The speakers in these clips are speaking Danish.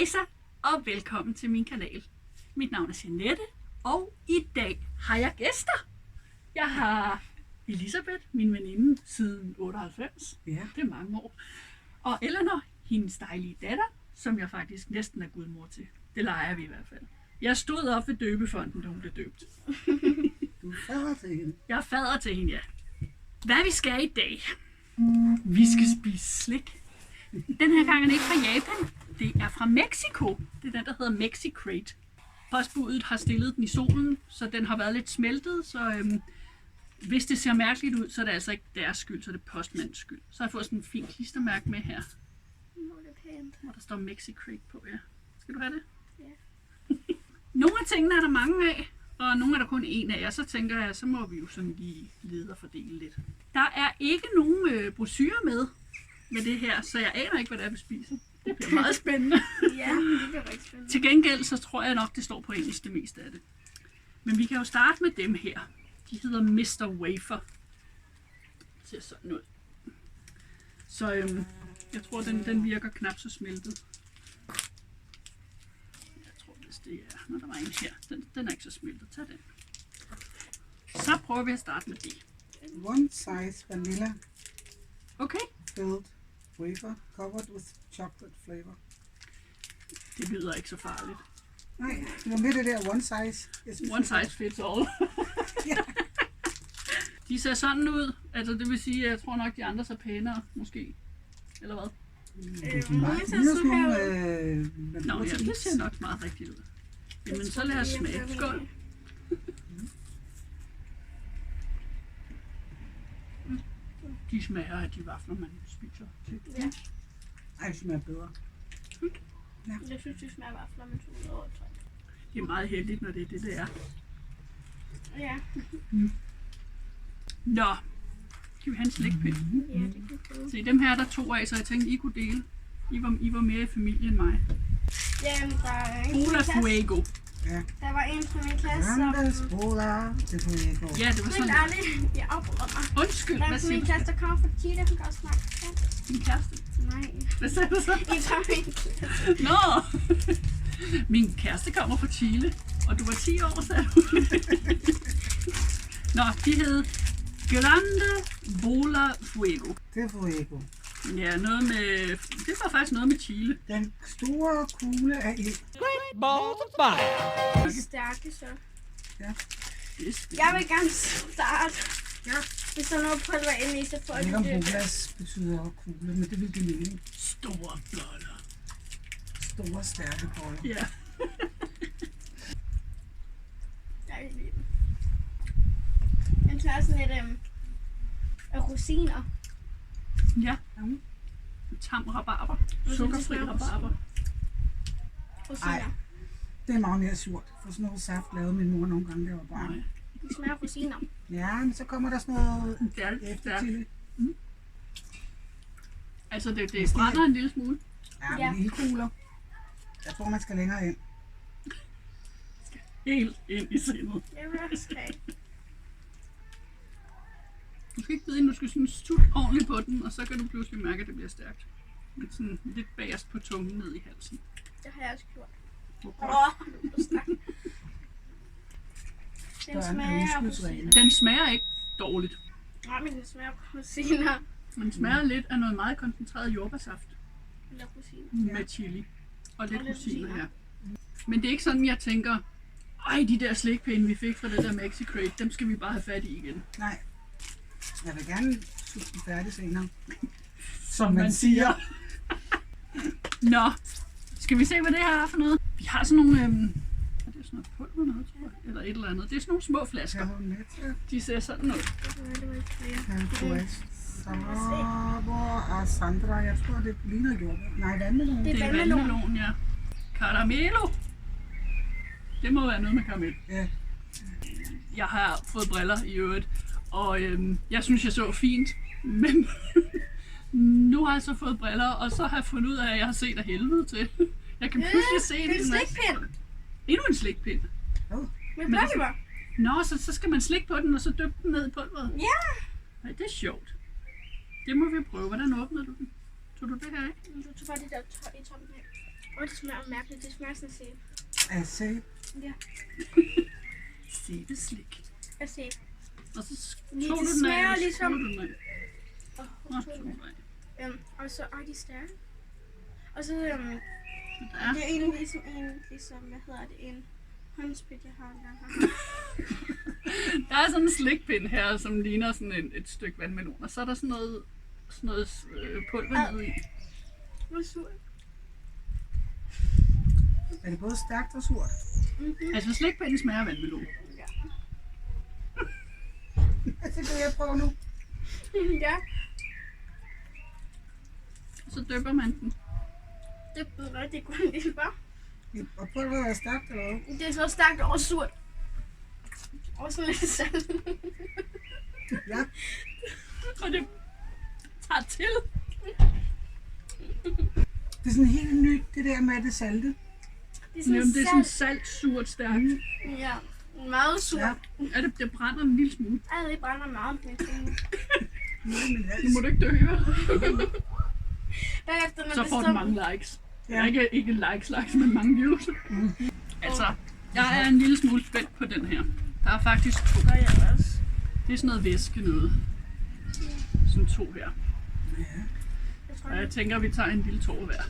Hejsa og velkommen til min kanal. Mit navn er Jeanette, og i dag har jeg gæster. Jeg har Elisabeth, min veninde siden 98. Ja. Det er mange år. Og Eleanor, hendes dejlige datter, som jeg faktisk næsten er gudmor til. Det leger vi i hvert fald. Jeg stod op ved døbefonden, da hun blev døbt. Du er fader til hende. Jeg er fader til hende, ja. Hvad vi skal i dag? Vi skal spise slik. Den her gang er det ikke fra Japan. Det er fra Mexico. Det er den, der hedder Mexicrate. Postbudet har stillet den i solen, så den har været lidt smeltet. Så hvis det ser mærkeligt ud, så er det altså ikke deres skyld, så er det postmandens skyld. Så har jeg fået sådan en fin klistermærke med her. Hvor der står Mexicrate på, ja. Skal du have det? Ja. Nogle af tingene er der mange af, og nogle er der kun en af, og så tænker jeg, så må vi jo sådan lige lede og fordele lidt. Der er ikke nogen brochurer med det her, så jeg aner ikke, hvad det er, vi spiser. Det bliver meget spændende. Ja, det bliver rigtig spændende. Til gengæld, så tror jeg nok, det står på engelsk det meste af det. Men vi kan jo starte med dem her. De hedder Mr. Wafer. Det ser sådan ud. Så jeg tror, den virker knap så smeltet. Jeg tror, hvis det er... Når der var en her. Den er ikke så smeltet. Tag den. Så prøver vi at starte med det. One size vanilla Okay. filled wafer covered with chocolate flavor. Det lyder ikke så farligt. Nej, det var med det der one size. One size fits all. Ja. De ser sådan ud. Altså det vil sige, at jeg tror nok, de andre ser pænere, måske. Eller hvad? Nogle ser så Nå, ja, det ser nok meget rigtigt ud. Jamen, så lad os smage. Skål. De smager af de vafler, man spiser til. Ja, Ej, det smager bedre. jeg synes, det smager vafler med 200 år, tror jeg. Det er meget heldigt, når det er det er. Ja, Nå, skal vi have en slikpind? ja, det kan gå. Se, dem her er der 2 af, så jeg tænkte, I kunne dele. I var mere i familie end mig. Ja, men der er en Bola fra min klasse. Fuego. Ja. Der var en fra min klasse, Grandes som... bola til fuego. Ja, det var Helt sådan. ærligt, jeg afbryder mig. Undskyld, Der er hvad en fra siger min du? klasse, der kommer fra Chile, hun kan også snakke. Ja. Din kæreste? Nej, Hvad sagde du så? en fra min klasse. Nå! Min kæreste kommer fra Chile, og du var 10 år, sagde du. Nå, de hed Grande Bola Fuego. Til fuego. Ja, noget med... Det var faktisk noget med Chile. Den store kugle af ild. Balls of fire. De er stærke, så. Det er skidt. Jeg vil gerne starte. Ja. Hvis der er noget pulver inde i, så får Jeg jeg ved ikke, om det. bolas betyder kugle, men det vil det mene. Store boller. Store, stærke boller. Ja. Jeg kan lide den. Den smager sådan lidt af rosiner. Ja. Tam rabarber. Sukkerfri rabarber. Rosiner. Ej. Det er meget mere surt, for sådan noget saft lavede min mor nogle gange, der var barn. Nej. Det smager af rosiner. Ja, men så kommer der sådan noget Det er lidt stærkt. eftertil. Altså, det brænder en lille smule. Ja, Ja. men ildkugler. Jeg tror, man skal længere ind. Helt ind i sindet. Jeg vil også have. Du skal ikke vide, at du skal sådan sutte ordentligt på den, og så kan du pludselig mærke, at det bliver stærkt. Men sådan lidt bagerst på tungen ned i halsen. Det har jeg også gjort. Hvor Den Der er en smager af udskudsregel. rosiner. Den smager ikke dårligt. Nej, men den smager af rosiner. Den smager lidt af noget meget koncentreret jordbærsaft Eller rosiner. med chili og lidt Og lidt rosiner rosiner. her. Men det er ikke sådan, jeg tænker, ej, de der slikpinde, vi fik fra det der Mexicrate, dem skal vi bare have fat i igen. Nej. Jeg vil gerne suge den færdig senere. Som man siger. Nå, skal vi se, hvad det her er for noget? Vi har sådan nogle, er det sådan noget pulver noget, tror jeg? Eller et eller andet. Det er sådan nogle små flasker. Jeg har med til. De ser sådan ud. Det var ikke flere. Calculate. Sabor og Sandra. Jeg tror, det ligner jordbær. Nej, vandmelon. Det Det er er vandmelon. vandmelon, ja. Caramelo. Det må være noget med karamel. Ja. Jeg har fået briller i øvrigt, og jeg synes, jeg så fint, men nu har jeg så fået briller, og så har jeg fundet ud af, at jeg har set af helvede til. Jeg kan pludselig se Det er en en slikpind. endnu en slikpind. Med blåbær. Nå, så skal man slikke på den, og så dyppe den ned i pulveret. Ja. Nej, det er sjovt. Det må vi prøve. Hvordan åbnede du den? Tog du det her af? Du tog bare det der i toppen af. Og det smager mærkeligt. Det smager sådan sæbe. Af sæbe. Ja, Sæbeslik. af sæbe. Og så Lige, tog det du den smager af, ligesom- du den af. Nå, tog du den af. Og så de stærke. Og så Ja. det er egentlig ligesom, hvad hedder det, en håndsprit, jeg har engang haft. Der er sådan en slikpind her, som ligner sådan et stykke vandmelon. Og så er der sådan noget pulver nede i. Hvor sur. Er det både stærkt og surt? Altså slikpinden smager af vandmelon. Altså, det kan jeg prøve nu. Ja, Så dypper man den. det er rigtig godt, det er bare. Og pulveret er stærkt, eller hvad? Det er så stærkt og surt. Og sådan lidt salt. Ja. Og det tager til. Det er sådan helt nyt, det der med det salte. Det er Jamen, sådan det er sådan salt. salt, surt, stærkt. Ja, meget surt. Ja. Ja. Ja, det brænder en lille smule. Ej, det brænder meget på min tunge. Nede i min Nu hals. må du ikke dø, høre. Bagefter, når Så det får står... du mange likes. Ja. Ja. Ikke likes, men mange views. Altså, jeg er en lille smule spændt på den her. Der er faktisk to. Gør jeg også. Det er sådan noget væske noget. Sådan to her. Ja. Jeg tror, Og jeg tænker, at vi tager en lille tår hver.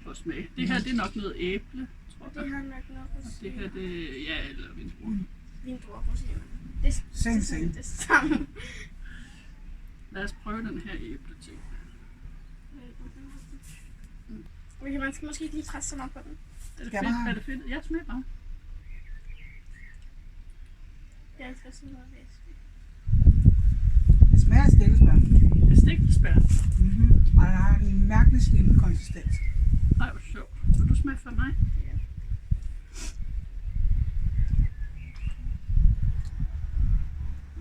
For at smage. Det her, det er nok noget æble, tror det jeg. har nok noget at Det her, det ja, eller vindruer. vindruer, rosiner. Det Same, er same. det samme. Lad os prøve den her æble ting. Okay, man skal måske ikke lige presse så meget på den. Er det Skal jeg fedt? bare- Er det fedt? Ja, smag bare. Jeg elsker sådan noget væske. Det smager af stikkelsbær. Det er stikkelsbær. Og der har en mærkelig slimet konsistens. Nej, hvor sjovt. Vil du smage for mig?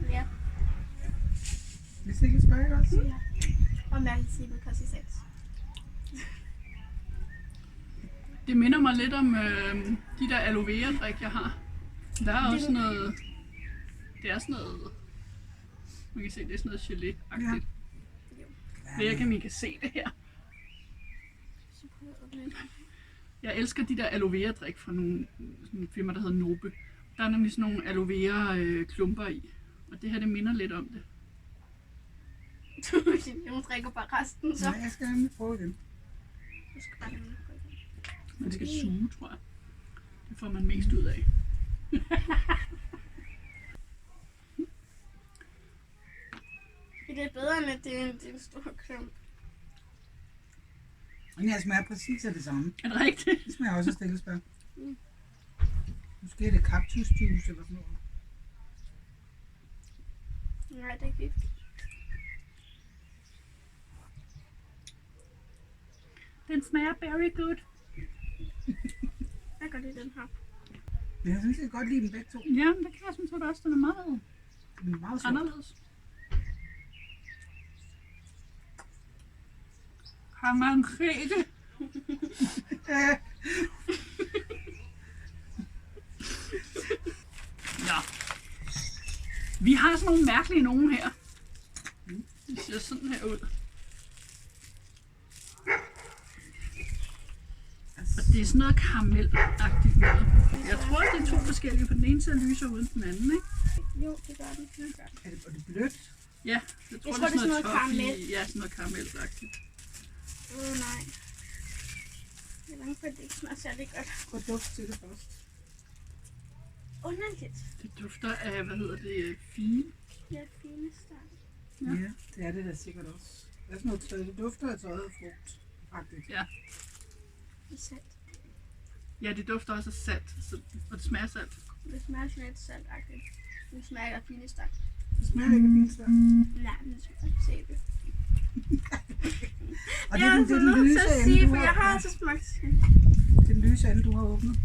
Ja. Lidt stikkelsbær, ikke også? Ja. Og mærkeligt slimet konsistens. Det minder mig lidt om de der aloe vera drik, jeg har. Der er også noget... Det er sådan noget... Man kan se, det er sådan noget gelé-agtigt. Ja. Jeg kan se det her. Så prøv at åbne den. Jeg elsker de der aloe vera drik fra nogle sådan en firma, der hedder Nobe. Der er nemlig sådan nogle aloe vera klumper i. Og det her, det minder lidt om det. Jeg drikker bare resten, så. Ja, jeg skal nemlig prøve igen. Du skal bare have den. Man skal suge, tror jeg. Det får man mest ud af. Det er bedre, end at det er en stor klump. Den her smager præcis af det samme. Er det rigtigt? Det smager også af stikkelsbær. Mm. Måske er det kaktusjuice eller sådan noget. Nej, det er ikke. Den smager very good. Jeg kan godt lide den her. Men jeg synes, jeg kan godt lide dem begge to. Ja, det kan jeg synes også, den er meget Den er meget sød. anderledes. Kan man se det? Ja. Ja. Vi har sådan nogle mærkelige nogen her. Det ser sådan her ud. Og det er sådan noget karamelagtigt noget. Jeg tror, det er to forskellige, for den ene ser lysere ud end den anden, ikke? Jo, det gør den. Er det blødt? Ja, jeg tror, det er sådan noget toffee. karamel. Ja, sådan noget karamelagtigt. Nej. Jeg er bange for, at det ikke smager særlig godt. Prøv at dufte til det først. Underligt. Det dufter af, hvad hedder det, fine. Ja, fine start. Ja. Ja, det er det da sikkert også. Det er sådan noget tøjet. Det dufter af tøjet frugt. Faktisk. Ja. Det er salt. Ja, det dufter også af salt, og det smager af salt. Det smager sådan lidt saltagtigt. Det smager ikke af fine start. Det smager ikke af fint stær. Nej, men det smager af sæbe. Og det Jeg er er den, det så er den nødt lyse til at ende, sige, du for jeg har har. altså smagt Den lyse ende, du har åbnet.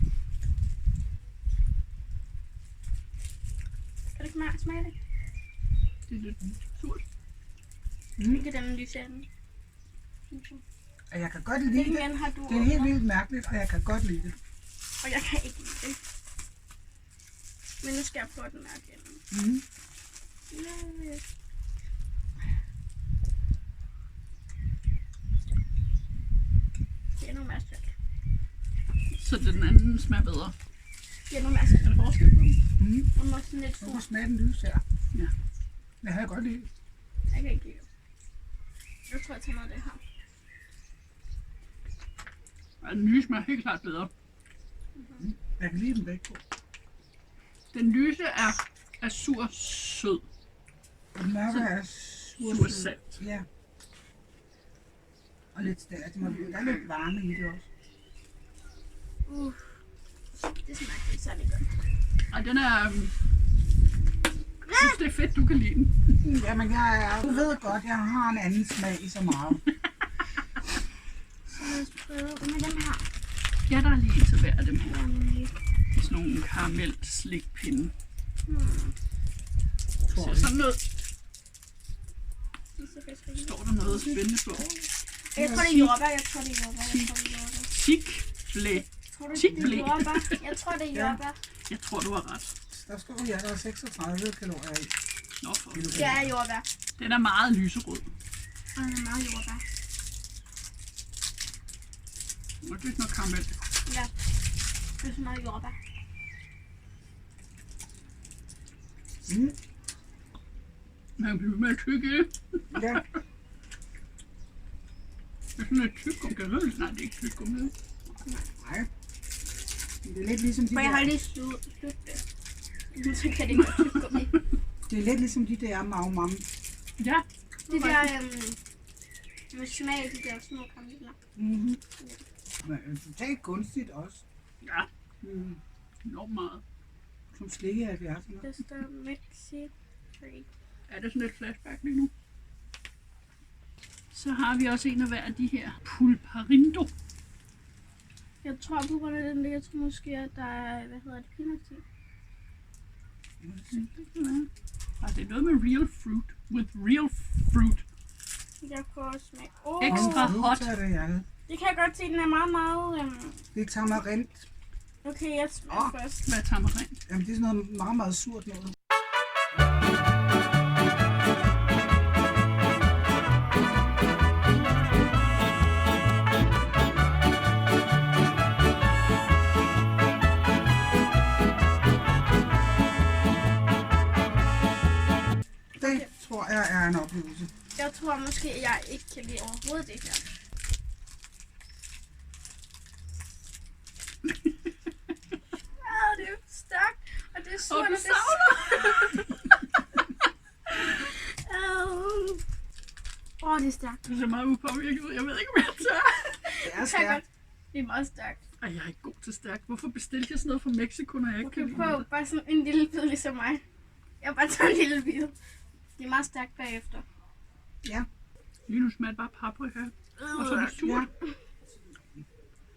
Kan du ikke smage det? Det er lidt surt. Ikke den lyse ende. Og jeg kan godt lide Hvilken det. ende har du Det er helt åbnet? vildt mærkeligt, og jeg kan godt lide det. Og jeg kan ikke lide det. Men nu skal jeg prøve den her igen. Mm. Ja. Det er nogle mere salt. Så den anden smager bedre. Ja, nu mere salt. Er der forskel på dem? Den var sådan lidt Hvorfor sur. smager den lys her? Ja. Jeg har godt lide. Jeg kan ikke lide det. Jeg tror, jeg tager noget af det her. Og den nye smager helt klart bedre. Jeg kan lide dem begge to. Den lyse er sur-sød. Og den mørke er Sur-salt. Ja. Og lidt stærkt. Der er lidt varme i det også. Det smager ikke særlig godt. Og den er... Jeg synes, det er fedt, du kan lide den. Jamen, du ved godt, jeg har en anden smag i så meget. Så lad os prøve med dem her. Ja, der er lige en til hver af dem her. Der er nemlig. Det er sådan nogle karamel-slikpinde. Tror Ser jeg. sådan ud. De ser faktisk rigtig Står der noget spændende på? Jeg tror, det er jordbær. Jeg tror, det er jordbær. Tikflæ. Tror du, det Tikflæ. er jordbær? Jeg tror, det er jordbær. Jeg tror, du har ret. Der står her, der er 36 kalorier i. Nå, for. Det er jordbær. Den er meget lyserød. Og den er meget jordbær. Og det er noget karamel. Ja. Det er så meget jordbær. Man bliver med at tykke i det. Ja, Det er sådan et tyggegummi. Nej, det er ikke tyggegummi. nej. Det er lidt ligesom de For jeg har der, lige slugt det. Nu så kan det ikke være tyggegummi. det er lidt ligesom de der Mau. Ja. Det der med smag, de der små karameller. Men totalt kunstigt også. Ja. Enormt meget. Som slik i 70'erne. Der står Mexi Free. Er det sådan et flashback lige nu? Så har vi også en af hver af de her pulparindo. Jeg tror på, hvordan den ligger. Jeg tror måske, at der er, hvad hedder det, peanuts i. Og det er noget med real fruit. With real fruit. Jeg kan også smage. Ekstra hot. Så er det, ja. Det kan jeg godt se, den er meget, meget... Det er tamarind. Okay, jeg smager først. Hvad tager man rent? Jamen, det er sådan noget meget, meget surt noget. Det tror jeg er en oplevelse. Jeg tror måske, at jeg ikke kan lide overhovedet det her. Det er stærkt, og det er surt, Og og du det savler. det er stærkt. Det ser meget upåvirket ud. Jeg ved ikke, hvad jeg tager. Det er Kan jeg stærkt. godt. Det er meget stærkt. Ej, jeg er ikke god til stærkt. Hvorfor bestilte jeg sådan noget fra Mexico, når jeg ikke Okay, kan lide prøv det? bare sådan en lille bid ligesom mig. Jeg bare tager en lille bid. Det er meget stærkt bagefter. Ja. Lige nu smager det bare paprika. Og så er det surt.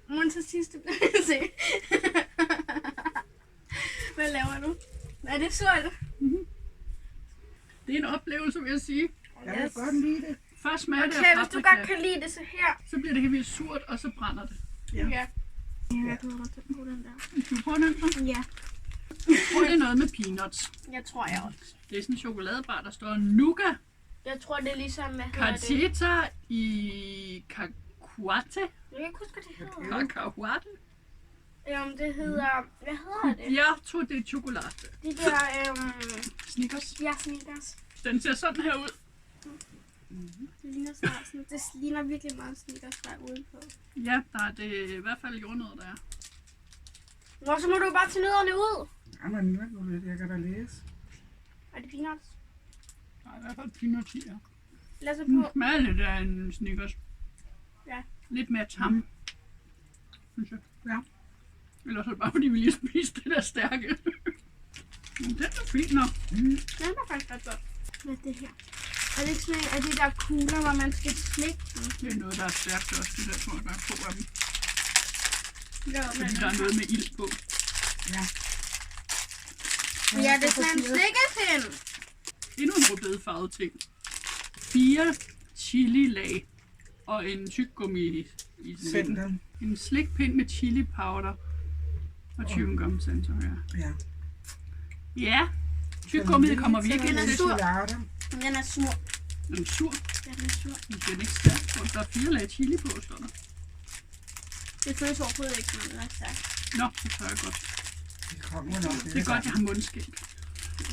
Må til sidste se. Hvad laver du? Er det surt? Det er en oplevelse, vil jeg sige. Jeg vil godt lide det. Først smager det Okay, af hvis du paprika, godt kan lide det, så her. så bliver det helt vildt surt, og så brænder det. Ja. Ja. Jeg glæder mig til at bruge den der. Skal vi prøve den så? Ja. Jeg tror, det er noget med peanuts. Jeg tror jeg også. Det er sådan en chokoladebar, der står Nuga Jeg tror, det er ligesom, hvad hedder det? Cacheta i Cacahuate. Jeg kan ikke huske, hvad det hedder. Cacahuate? Det hedder, hvad hedder det? Jeg tror, det er chokolade. De der, Snickers. ja, Snickers. Den ser sådan her ud. Det ligner snart sådan, det ligner virkelig meget Snickers, der er udenpå. Ja, der er det i hvert fald jordnødder, der er. Nå, så må du bare tage nødderne ud. Jamen, hvad nu lidt? Jeg kan da læse. Er det peanuts? Der er i hvert fald peanuts i her. Lad os Den på. smager lidt af en Snickers. Ja. Lidt mere tam. Synes jeg. Ja. Ellers er det bare fordi, vi lige spiste det der stærke. Men den er fint nok. Den var faktisk ret godt. Hvad er det her? Er det ikke sådan en af de der kugler, hvor man skal slikke den? Det er noget, der er stærkt også. Det der tror jeg, der er 2 af dem. Jo, Fordi der er noget med ild på. Ja. Ja, det er sådan en slikkepind. Endnu en rødbedefarvet ting. 4 chili-lag og en tyggegummi i Send midten. den. En slikpind med chili powder og chewing gum sensor, ja. Ja. Ja, tyggegummiet kommer virkelig Den er til. sur. Chokolade. Den er sur. Den er sur. Ja, den er sur. Den er ikke stærk. Der er 4 lag chili på, står der. Det føles overhovedet ikke, som det er stærkt. Nå, det tør jeg godt. Det kommer nok. Det er godt, jeg har mundskænk.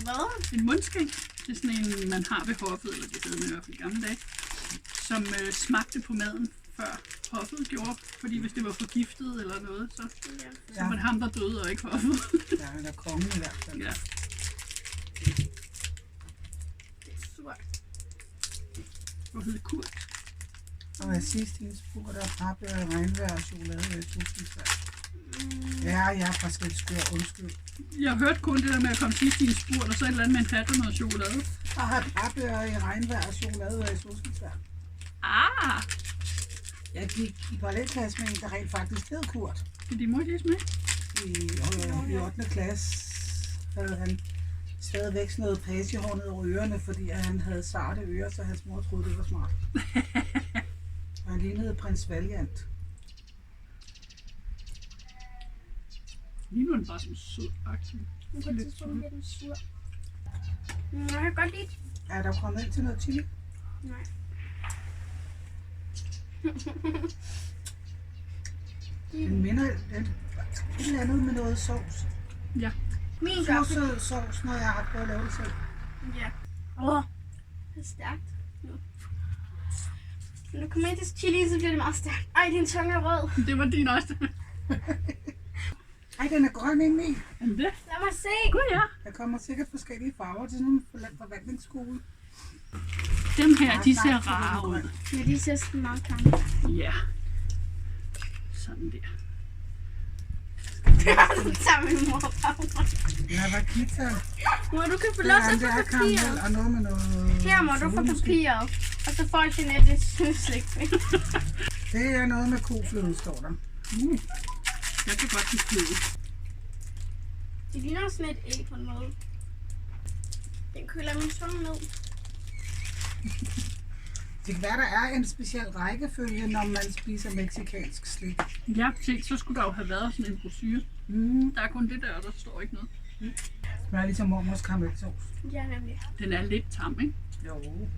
Hvad? En mundskænk, det er sådan en, man har ved hoffet, eller det hedder man i hvert fald i gamle dage, som smagte på maden, før hoffet gjorde. Fordi hvis det var forgiftet eller noget, så var det ham, der døde, og ikke hoffet. Ja, han er kongen i hvert fald. Ja. Det er surt. Hvor hedder Kurt? Og hvad sidst hendes spur, der har regnvejr og chokolade i Tusinsvær. Ja, jeg er faktisk lidt skør, undskyld. Jeg hørte kun det der med at komme sidst i en spurt, og så et eller andet med en hat og noget chokolade. Og har papir i regnvejr og chokolade i Tusinsvær. Ah, Jeg gik i parallelklasse med en, der rent faktisk hed Kurt. det er de mors med. I 8. klasse havde han stadigvæk sådan noget pagehår ned over ørerne, fordi at han havde sarte ører, så hans mor troede, det var smart. Og han lignede prins Valiant. Lige nu er den bare sådan sød aktiv. Men på et tidspunkt bliver den sur. Jeg kan godt lide det. Er der kommet ind til noget chili? Nej. Den minder et eller andet med noget sovs. Ja. Min gør det. Sød sovs, når jeg har prøvet at lave det selv. Ja. Det er stærkt. Når du kommer ind til chili, så bliver det meget stærkt. Ej, din tunge er rød. Det var din også. Ej, den er grøn indeni. Er det? Lad mig se. Gud ja. Der kommer sikkert forskellige farver til sådan en forvandlingsskole. Dem her, de ser rare ud. Ja, de ser sådan meget klamme. Ja. Sådan der. Det var den samme min mor. Lavakita. Mor, du kan få lov til at få karamel papiret. og noget med noget... Her må du få papiret. Og så får Jeanette et slik. Det er noget med kofløde, står der. Jeg kan godt lide fløde. Det ligner sådan et æg på en måde. Den køler min tunge ned. Det kan være, der er en speciel rækkefølge, når man spiser mexicansk slik. Ja, se, så skulle der jo have været sådan en brochure. Der er kun det der, og der står ikke noget. Det er ligesom mormors karamelsovs. Ja, nemlig. Den er lidt tam, ikke? Jo.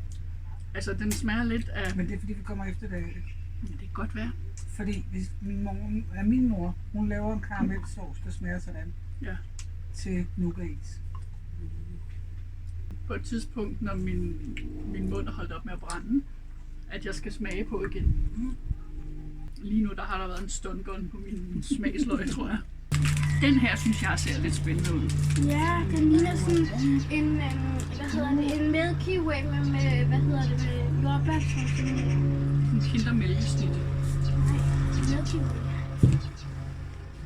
Altså, den smager lidt af... Men det er fordi, vi kommer efter det. Det kan godt være. Fordi hvis min mor, hun laver en karamelsovs, der smager sådan. Ja. Til nougatis. På et tidspunkt, når min mund er holdt op med at brænde, at jeg skal smage på igen. Lige nu, der har der været en stungun på min smagsløg, tror jeg. Den her, synes jeg, ser lidt spændende ud. Ja, den ligner sådan en, en Milky Way med jordbær. En kindermælkesnit. Nej, Milky Way.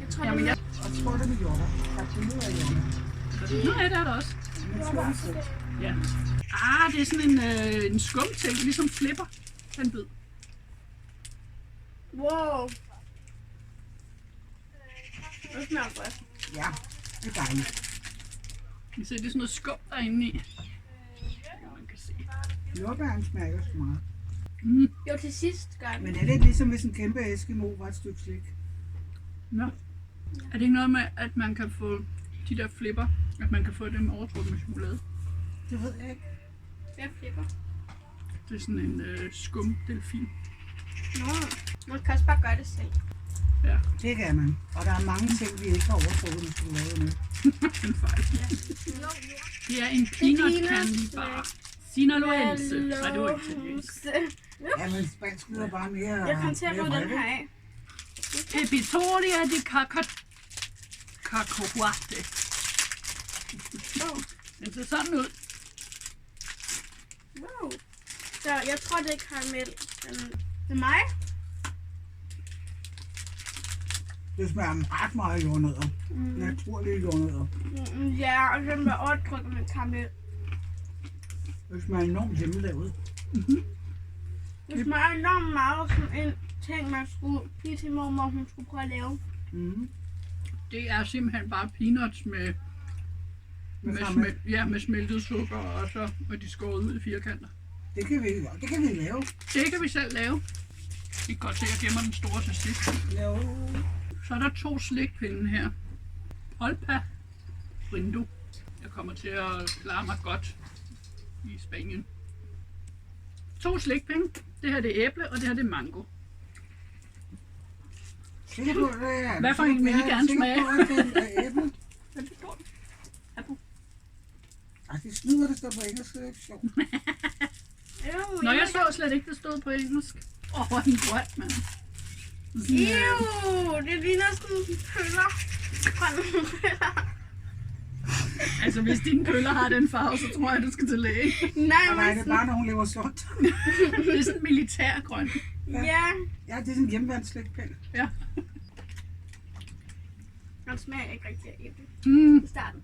Jeg tror, Jamen, jeg... Og så er det med jordbær. Der er billeder af jordbær. Nå, ja, der er der også. Ja. Ah, det er sådan en skumting, ligesom flipper. Den bid. Wow. Det smager godt. Ja, det er dejligt. I ser, det er sådan noget skum derinde i. Man kan se. Jordbæren smager jo så meget. Jo, til sidst gør det. Men er det ligesom hvis en kæmpe Eskimo var et stykke slik? Nå. Er det ikke noget med, at man kan få de der flipper, at man kan få dem overtrukket med chokolade? Det ved jeg ikke. Jeg flipper. Det er sådan en skum delfin. Nå, man kan også bare gøre det selv. Ja, Det kan man. Og der er mange ting, vi ikke har overtrukket med chokolade med. en fejl. Det er en peanut candy bar. Sinaloense. Nej, det var ikke italiensk. Ja, men spansk lyder bare mere... Jeg kan til at få den her af. Epitoria de cacahuate. Den ser sådan ud. Wow. Så jeg tror, det er karamel. Det er mig? Det smager ret meget jordnødder. Naturlige jordnødder. Ja, og så bliver overtrykket med karamel. Det smager enormt hjemmelavet. Det smager enormt meget som en ting, man skulle give til mormor, hun skulle prøve at lave. Det er simpelthen bare peanuts med smeltet sukker, og de skåret ud i firkanter. Det kan vi lave. Det kan vi selv lave. I kan godt se, at jeg gemmer den store til sidst. Jo. Så er der 2 slikpinde her. Olpa Brindo. Jeg kommer til at klare mig godt i Spanien. 2 slikpinde. Det her det er æble, og det her det er mango. Sikker på, det er. Hvad for en vil I gerne smage? Sikker på, at det er æble. Hvad forstår du? Apple. Ej, det snyder, det står på engelsk, det er ikke sjovt. Nå, jeg så slet ikke, det stod på engelsk. Hvor er den grøn, mand. Det ligner sådan en pøller. Grønne pøller. Altså, hvis dine køller har den farve, så tror jeg, du skal til læge. Nej, det er bare, når hun lever sundt. Det er sådan militærgrøn. Ja. Ja, det er sådan en hjemmeværnsslægtpind. Ja. Den smager ikke rigtig af æble Mm. i starten.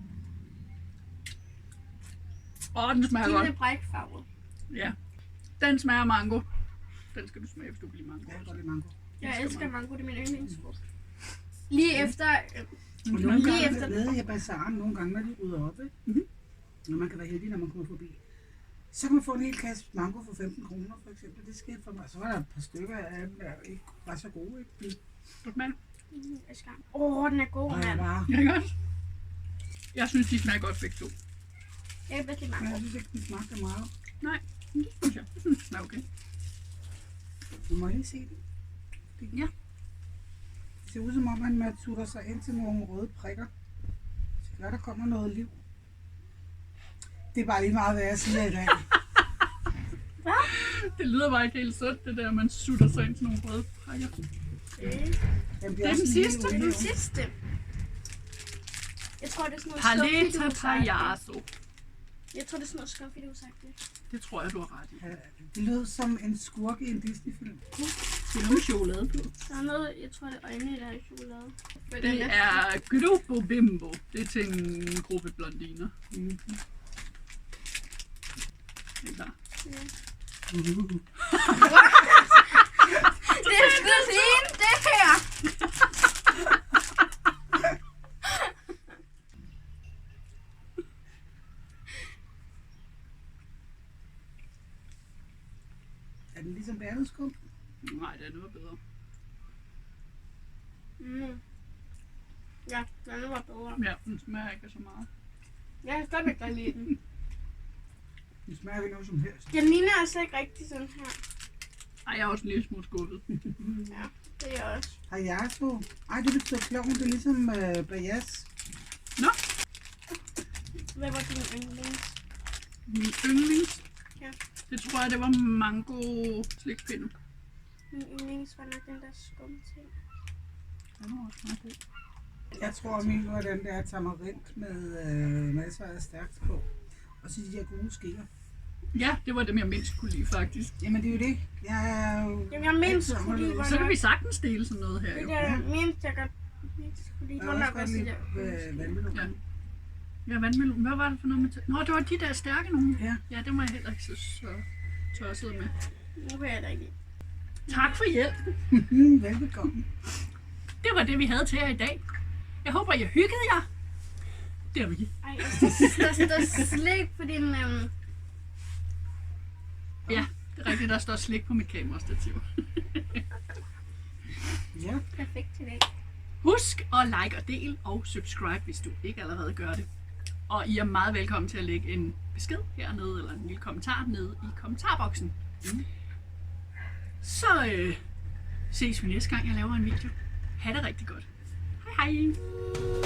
Den smager De godt. er brækfarvet. Ja. Den smager mango. Den skal du smage, hvis du bliver mango. Ja, jeg kan godt lide mango. Jeg elsker mango, det er min yndlingsfrugt. Lige efter... Og nogle Lige gange efter- nede i bazaren, nogle gange, når de rydder op, ikke? Mhm. Når man kan være heldig, når man kommer forbi. Så kan man få en hel kasse mango for 15 kroner, for eksempel. Det skete for mig. Så var der et par stykker af dem, der ikke var så gode, ikke? Du smage? Den er god, Og jeg mand. var... Ja, godt. Jeg synes, de smager godt begge to. Jeg kan bedst lide Men mango. jeg synes ikke, den smagte meget. Nej, det synes jeg. Jeg synes, de smager okay. Du må lige se det. Ja. Det ser ud som om, man tutter sig ind til nogle røde prikker. Så kan være, der kommer noget liv. Det er bare lige meget, hvad jeg siger i dag. Det lyder bare ikke helt sundt, det der, man sutter sig ind til nogle røde prikker. Okay. Den Det er den sidste. Det er den sidste. Jeg tror, det er sådan noget Paleta skuffidus-agtigt. payaso. Jeg tror, det er sådan noget skuffidus-agtigt. Det tror jeg, du har ret i. Det lød som en skurk i en Disney-film. Det er noget med chokolade på. Der er noget, jeg tror, det er øjnene, der er i chokolade. Det er Grupo Bimbo. Det er til en gruppe blondiner. Mhm. Det er klar. Ja. Det er sgu fint, det her! Er den ligesom bærneskum? Nej, det er noget bedre. Mm. Ja, den var bedre. Ja, den smager ikke så meget. Jeg kan stadigvæk godt lide den. Den smager ikke noget som helst. Den ligner altså ikke rigtig sådan her. Ej, jeg er også en lille smule skuffet. Ja, det er jeg også. Hayato. Ej, det betyder klovn. Det er ligesom Bayas. Nå, Hvad var din yndlings? min yndlings. Ja. Det tror jeg, det var mango slikpinde. Min yndlings var nok den der skumting. Den var også meget god. Jeg tror, min var den der tamarind med masser af stærkt på. Og så de der gode skikker. Ja, det var dem, jeg mindst kunne lide, faktisk. Jamen, det er jo det. Jeg er jo... Jamen, jeg mindst kunne lide, var Så kan nok vi sagtens dele sådan noget her, det jo. der mindst, jeg godt mindst kunne lide, Jeg var har nok også godt også det lide der. vandmelon. Ja. Ja, vandmelon. Hvad var det for noget med... Nå, det var de der stærke nogle. Ja. Ja, det var jeg heller ikke så tosset med. Nu kan jeg da ikke lide. Tak for hjælp. Velbekomme. Det var det, vi havde til jer i dag. Jeg håber, I hyggede jer. Det har vi ikke. Ej, der står slik på din... Ja, det er rigtigt. Der står slik på mit kamerastativ. Ja. Perfekt til dag. Husk at like og del og subscribe, hvis du ikke allerede gør det. Og I er meget velkommen til at lægge en besked hernede, eller en lille kommentar nede i kommentarboksen. Så ses vi næste gang, jeg laver en video. Ha' det rigtig godt. Hej hej!